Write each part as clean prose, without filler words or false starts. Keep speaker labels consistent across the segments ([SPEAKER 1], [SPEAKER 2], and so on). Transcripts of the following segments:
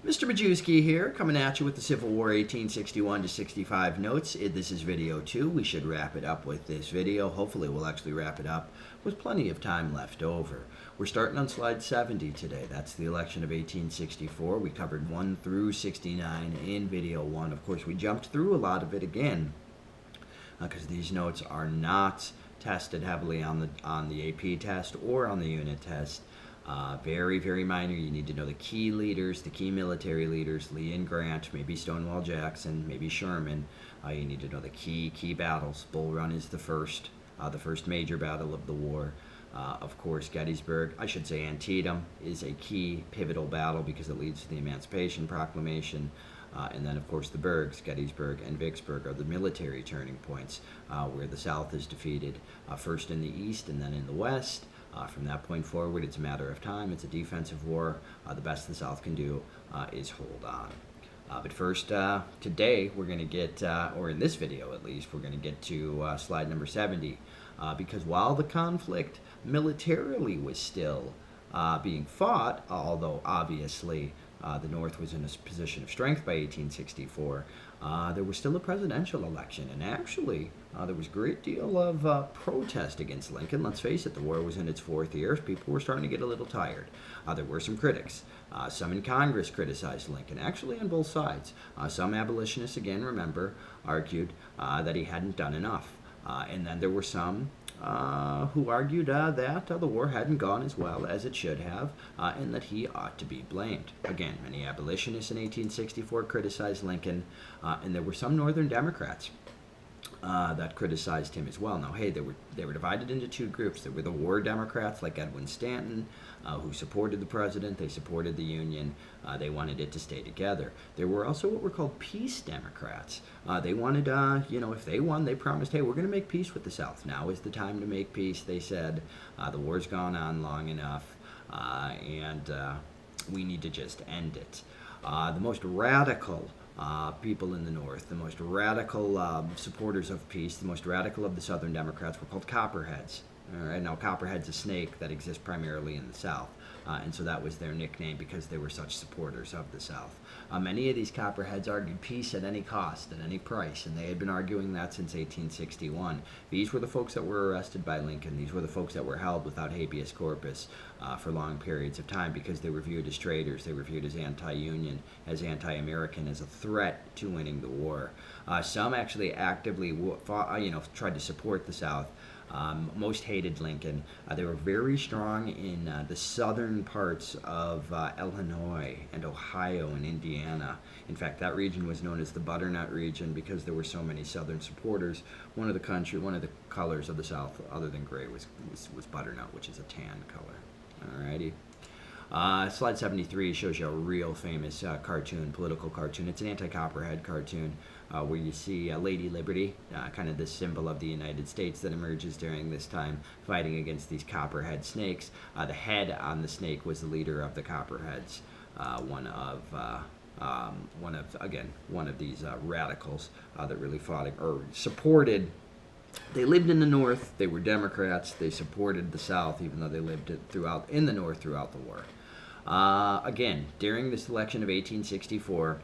[SPEAKER 1] Mr. Majewski here, coming at you with the Civil War 1861 to 65 notes. This is video 2. We should wrap it up with this video. Hopefully we'll actually wrap it up with plenty of time left over. We're starting on slide 70 today. That's the election of 1864. We covered 1 through 69 in video 1. Of course, we jumped through a lot of it again because these notes are not tested heavily on the AP test or on the unit test. Very, very minor. You need to know the key leaders, the key military leaders, Lee and Grant, maybe Stonewall Jackson, maybe Sherman. You need to know the key battles. Bull Run is the first major battle of the war. Of course, Gettysburg, I should say Antietam, is a key pivotal battle because it leads to the Emancipation Proclamation. And then, of course, the Bergs, Gettysburg and Vicksburg, are the military turning points where the South is defeated, first in the East and then in the West. From that point forward, it's a matter of time. It's a defensive war. The best the South can do is hold on. But first, today, we're going to get, or in this video at least, we're going to get to slide number 70. Because while the conflict militarily was still being fought, although obviously the North was in a position of strength by 1864, there was still a presidential election, and actually there was a great deal of protest against Lincoln. Let's face it, the war was in its 4th year. People were starting to get a little tired. There were some critics. Some in Congress criticized Lincoln, actually on both sides. Some abolitionists, again, remember, argued that he hadn't done enough. And then there were some who argued that the war hadn't gone as well as it should have, and that he ought to be blamed. Again, many abolitionists in 1864 criticized Lincoln, and there were some Northern Democrats that criticized him as well. Now, hey, they were divided into 2 groups. There were the war Democrats, like Edwin Stanton, who supported the president. They supported the Union. They wanted it to stay together. There were also what were called peace Democrats. They wanted, if they won, they promised, hey, we're going to make peace with the South. Now is the time to make peace, they said. The war's gone on long enough, and we need to just end it. The most radical people in the North, the most radical supporters of peace, the most radical of the Southern Democrats were called Copperheads. All right, now Copperhead's a snake that exists primarily in the South, and so that was their nickname because they were such supporters of the South. Many of these Copperheads argued peace at any cost, at any price, and they had been arguing that since 1861. These were the folks that were arrested by Lincoln. These were the folks that were held without habeas corpus for long periods of time because they were viewed as traitors. They were viewed as anti-Union, as anti-American, as a threat to winning the war. Some actually actively fought, tried to support the South. Most hated Lincoln. They were very strong in the southern parts of Illinois and Ohio and Indiana. In fact, that region was known as the Butternut region because there were so many Southern supporters. One of the colors of the South, other than gray, was butternut, which is a tan color. Alrighty. Slide 73 shows you a real famous political cartoon. It's an anti-Copperhead cartoon where you see Lady Liberty, kind of the symbol of the United States that emerges during this time, fighting against these Copperhead snakes. The head on the snake was the leader of the Copperheads, one of these radicals that really fought or supported. They lived in the North. They were Democrats. They supported the South, even though they lived in the North throughout the war. Again, during this election of 1864,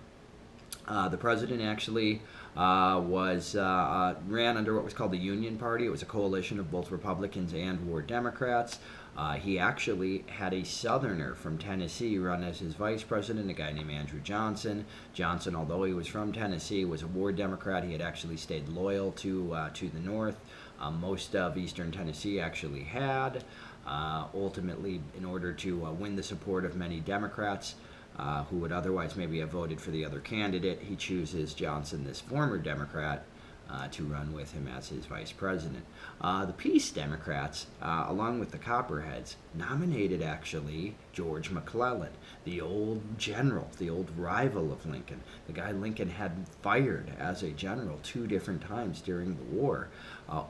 [SPEAKER 1] the president actually ran under what was called the Union Party. It was a coalition of both Republicans and war Democrats. He actually had a Southerner from Tennessee run as his vice president, a guy named Andrew Johnson. Johnson, although he was from Tennessee, was a war Democrat. He had actually stayed loyal to the North. Most of eastern Tennessee actually had. Ultimately, in order to win the support of many Democrats who would otherwise maybe have voted for the other candidate, he chooses Johnson, this former Democrat, to run with him as his vice president. The Peace Democrats, along with the Copperheads, nominated actually George McClellan, the old general, the old rival of Lincoln, the guy Lincoln had fired as a general 2 different times during the war.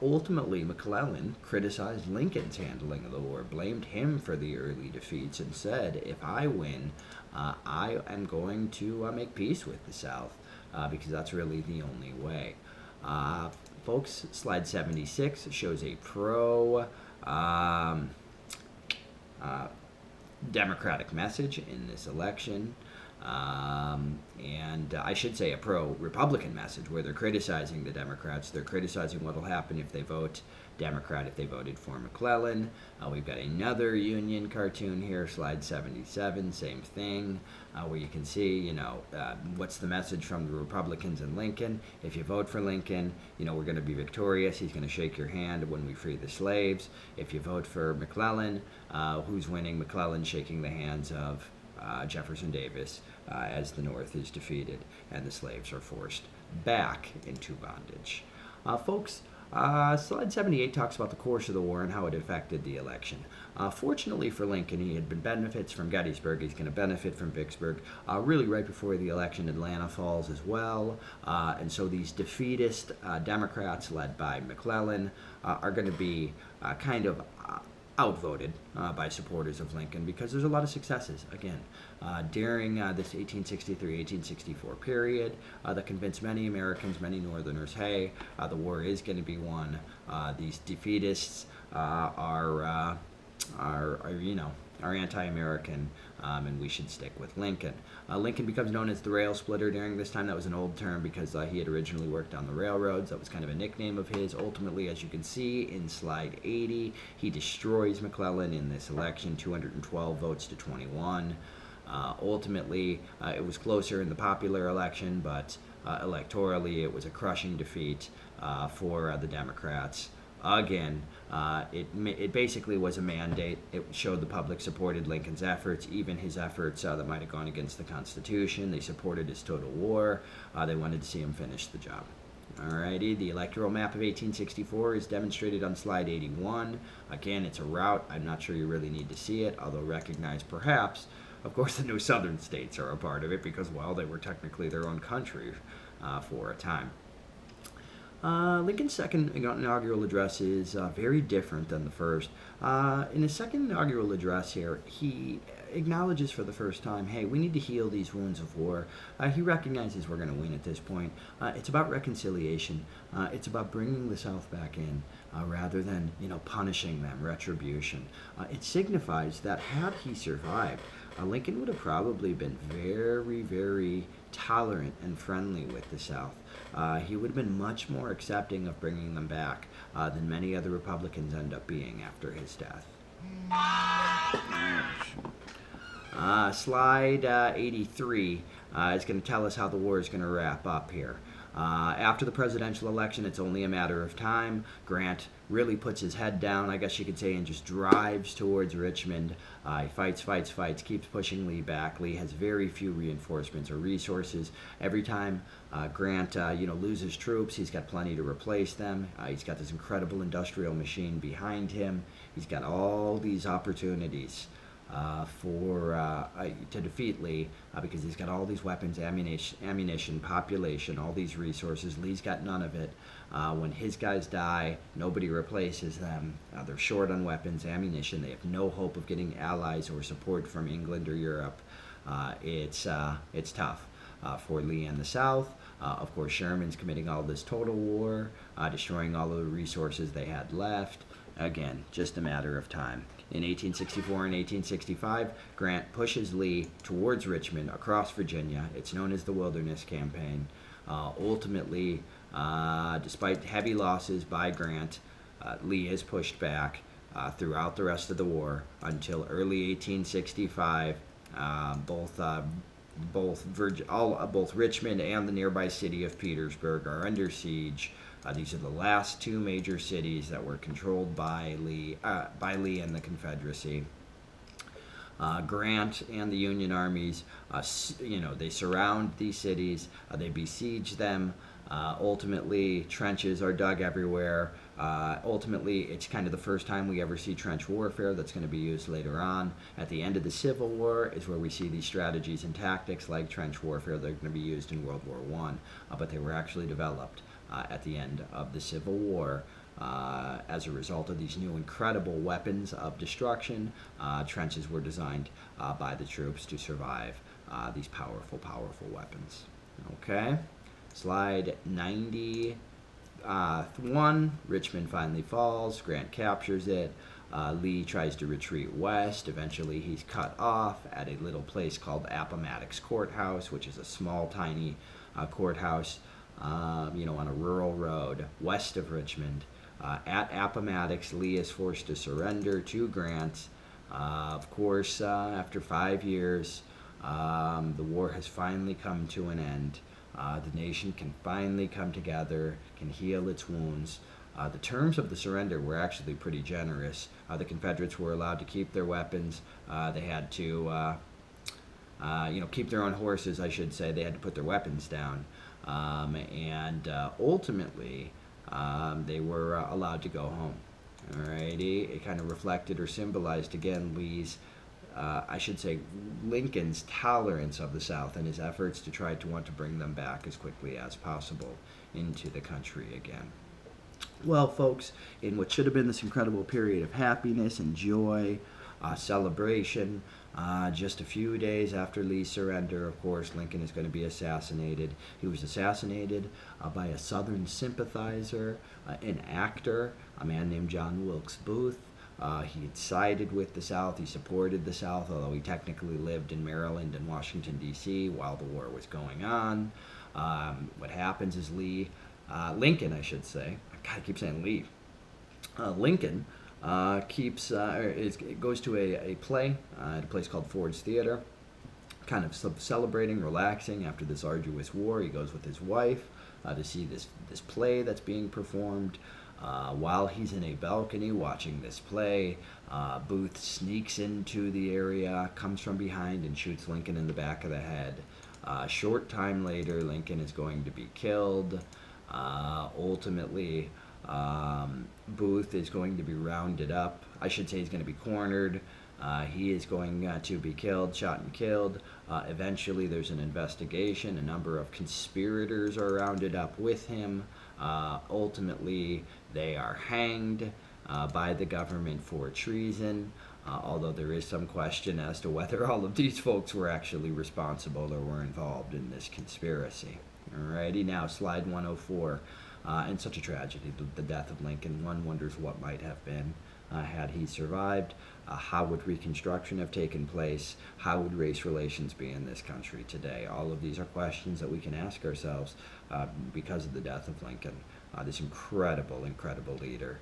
[SPEAKER 1] Ultimately, McClellan criticized Lincoln's handling of the war, blamed him for the early defeats, and said, if I win, I am going to make peace with the South because that's really the only way. Folks, slide 76 shows a Democratic message in this election. And I should say a pro-Republican message where they're criticizing the Democrats. They're criticizing what will happen if they vote Democrat, if they voted for McClellan. We've got another Union cartoon here, slide 77, same thing, where you can see, what's the message from the Republicans in Lincoln. If you vote for Lincoln, we're going to be victorious. He's going to shake your hand when we free the slaves. If you vote for McClellan, who's winning? McClellan shaking the hands of Jefferson Davis as the North is defeated and the slaves are forced back into bondage. Folks, slide 78 talks about the course of the war and how it affected the election. Fortunately for Lincoln, he had been benefits from Gettysburg. He's going to benefit from Vicksburg. Really right before the election, Atlanta falls as well. And so these defeatist Democrats led by McClellan are going to be kind of outvoted by supporters of Lincoln because there's a lot of successes, again, during this 1863-1864 period that convinced many Americans, many Northerners, hey, the war is going to be won. These defeatists are anti-American, and we should stick with Lincoln. Lincoln becomes known as the rail splitter during this time. That was an old term because he had originally worked on the railroads. That was kind of a nickname of his. Ultimately, as you can see in slide 80, he destroys McClellan in this election, 212 votes to 21. Ultimately, it was closer in the popular election, but electorally, it was a crushing defeat for the Democrats. Again, it basically was a mandate. It showed the public supported Lincoln's efforts, even his efforts that might have gone against the Constitution. They supported his total war. They wanted to see him finish the job. Alrighty, the electoral map of 1864 is demonstrated on slide 81. Again, it's a route. I'm not sure you really need to see it, although recognize perhaps, of course, the new southern states are a part of it because, well, they were technically their own country for a time. Lincoln's second inaugural address is very different than the first. In his second inaugural address here, he acknowledges for the first time, hey, we need to heal these wounds of war. He recognizes we're going to win at this point. It's about reconciliation. It's about bringing the South back in rather than, punishing them, retribution. It signifies that had he survived, Lincoln would have probably been very, very tolerant and friendly with the South. He would have been much more accepting of bringing them back than many other Republicans end up being after his death. Slide 83 is going to tell us how the war is going to wrap up here. After the presidential election, it's only a matter of time. Grant really puts his head down, I guess you could say, and just drives towards Richmond. He fights, keeps pushing Lee back. Lee has very few reinforcements or resources. Every time Grant, loses troops, he's got plenty to replace them. He's got this incredible industrial machine behind him. He's got all these opportunities to defeat Lee because he's got all these weapons, ammunition, population, all these resources. Lee's got none of it. When his guys die, nobody replaces them. They're short on weapons, ammunition. They have no hope of getting allies or support from England or Europe. It's tough for Lee and the South. Of course, Sherman's committing all this total war, destroying all of the resources they had left. Again, just a matter of time. In 1864 and 1865, Grant pushes Lee towards Richmond across Virginia. It's known as the Wilderness Campaign. Ultimately, despite heavy losses by Grant, Lee is pushed back throughout the rest of the war until early 1865. Both Richmond and the nearby city of Petersburg are under siege. These are the last two major cities that were controlled by Lee and the Confederacy. Grant and the Union armies, they surround these cities. They besiege them. Ultimately, trenches are dug everywhere. Ultimately, it's kind of the first time we ever see trench warfare that's going to be used later on. At the end of the Civil War is where we see these strategies and tactics like trench warfare that are going to be used in World War I, but they were actually developed at the end of the Civil War. As a result of these new incredible weapons of destruction, trenches were designed by the troops to survive these powerful weapons. Okay, slide 91. Richmond finally falls. Grant captures it. Lee tries to retreat west. Eventually, he's cut off at a little place called Appomattox Courthouse, which is a small, tiny courthouse, on a rural road west of Richmond. At Appomattox, Lee is forced to surrender to Grant. Of course, after 5 years, the war has finally come to an end. The nation can finally come together, can heal its wounds. The terms of the surrender were actually pretty generous. The Confederates were allowed to keep their weapons. They had to, keep their own horses, I should say. They had to put their weapons down. And ultimately, they were allowed to go home. Alrighty, it kind of reflected or symbolized again Lee's, Lincoln's tolerance of the South and his efforts to try to want to bring them back as quickly as possible into the country again. Well, folks, in what should have been this incredible period of happiness and joy, celebration, just a few days after Lee's surrender, of course, Lincoln is going to be assassinated. He was assassinated by a Southern sympathizer, an actor, a man named John Wilkes Booth. He had sided with the South. He supported the South, although he technically lived in Maryland and Washington, D.C. while the war was going on. What happens is Lincoln, I should say. God, I keep saying Lee. Lincoln goes to a play at a place called Ford's Theater, kind of celebrating, relaxing after this arduous war. He goes with his wife to see this play that's being performed. While he's in a balcony watching this play, Booth sneaks into the area, comes from behind, and shoots Lincoln in the back of the head. A short time later, Lincoln is going to be killed. Ultimately, Booth is going to be rounded up. I should say he's going to be cornered. He is going to be killed, shot and killed. Eventually, there's an investigation. A number of conspirators are rounded up with him. Ultimately, they are hanged by the government for treason, although there is some question as to whether all of these folks were actually responsible or were involved in this conspiracy. Alrighty, now slide 104. And such a tragedy, the death of Lincoln. One wonders what might have been had he survived. How would Reconstruction have taken place? How would race relations be in this country today? All of these are questions that we can ask ourselves because of the death of Lincoln. This incredible, incredible leader,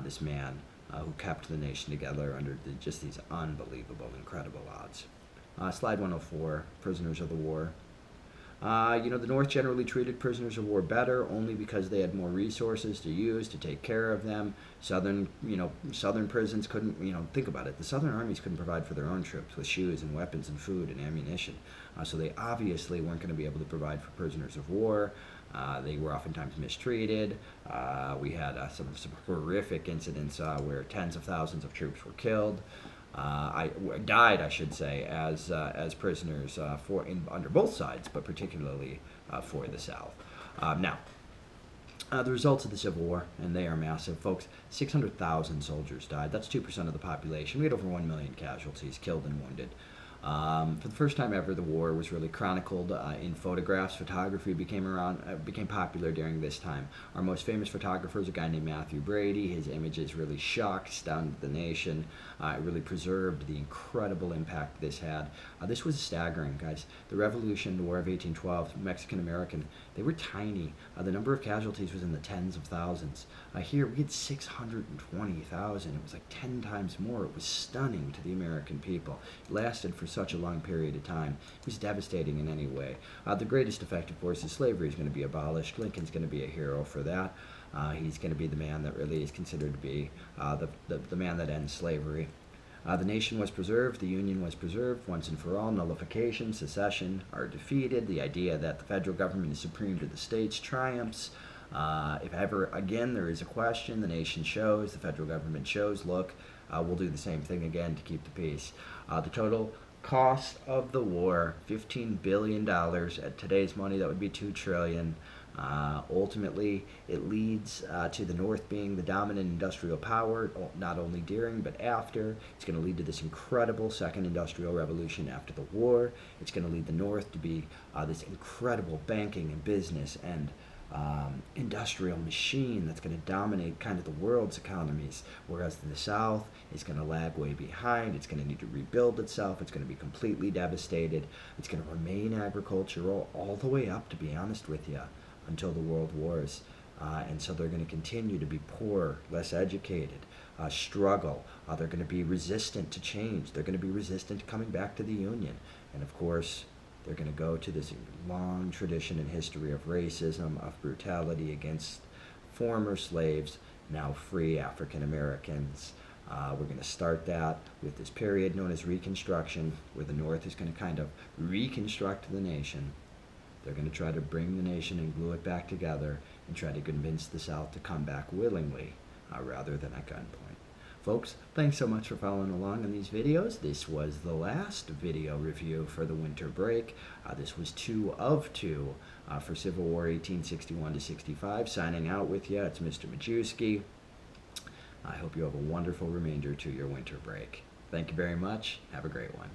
[SPEAKER 1] this man who kept the nation together under just these unbelievable, incredible odds. Slide 104, prisoners of the war. The North generally treated prisoners of war better only because they had more resources to use to take care of them. Southern prisons couldn't, think about it. The Southern armies couldn't provide for their own troops with shoes and weapons and food and ammunition. So they obviously weren't going to be able to provide for prisoners of war. They were oftentimes mistreated. We had some horrific incidents where tens of thousands of troops were killed. Died, I should say, as prisoners under both sides, but particularly for the South. Now, the results of the Civil War, and they are massive, folks. 600,000 soldiers died. That's 2% of the population. We had over 1 million casualties, killed and wounded. For the first time ever, the war was really chronicled in photographs. Photography became popular during this time. Our most famous photographer is a guy named Matthew Brady. His images really shocked, stunned the nation. It really preserved the incredible impact this had. This was staggering, guys. The Revolution, the War of 1812, Mexican-American, they were tiny. The number of casualties was in the tens of thousands. Here, we had 620,000. It was like 10 times more. It was stunning to the American people. It lasted for such a long period of time. It was devastating in any way. The greatest effect, of course, is slavery is going to be abolished. Lincoln's going to be a hero for that. He's going to be the man that really is considered to be the man that ends slavery. The nation was preserved, the Union was preserved once and for all. Nullification, secession are defeated. The idea that the federal government is supreme to the states triumphs. If ever again there is a question, the nation shows, the federal government shows, look, we'll do the same thing again to keep the peace. The total cost of the war, $15 billion. At today's money, that would be $2 trillion. Ultimately, it leads to the North being the dominant industrial power, not only during but after. It's going to lead to this incredible second industrial revolution after the war. It's going to lead the North to be this incredible banking and business and industrial machine that's going to dominate kind of the world's economies, whereas the South is going to lag way behind. It's going to need to rebuild itself. It's going to be completely devastated. It's going to remain agricultural all the way up, to be honest with you, until the world wars. And so they're going to continue to be poor, less educated, struggle. They're going to be resistant to change. They're going to be resistant to coming back to the Union. And of course, they're going to go to this long tradition and history of racism, of brutality against former slaves, now free African Americans. We're going to start that with this period known as Reconstruction, where the North is going to kind of reconstruct the nation. They're going to try to bring the nation and glue it back together and try to convince the South to come back willingly rather than at gunpoint. Folks, thanks so much for following along in these videos. This was the last video review for the winter break. This was 2 of 2 for Civil War 1861 to 65. Signing out with you, it's Mr. Majewski. I hope you have a wonderful remainder to your winter break. Thank you very much. Have a great one.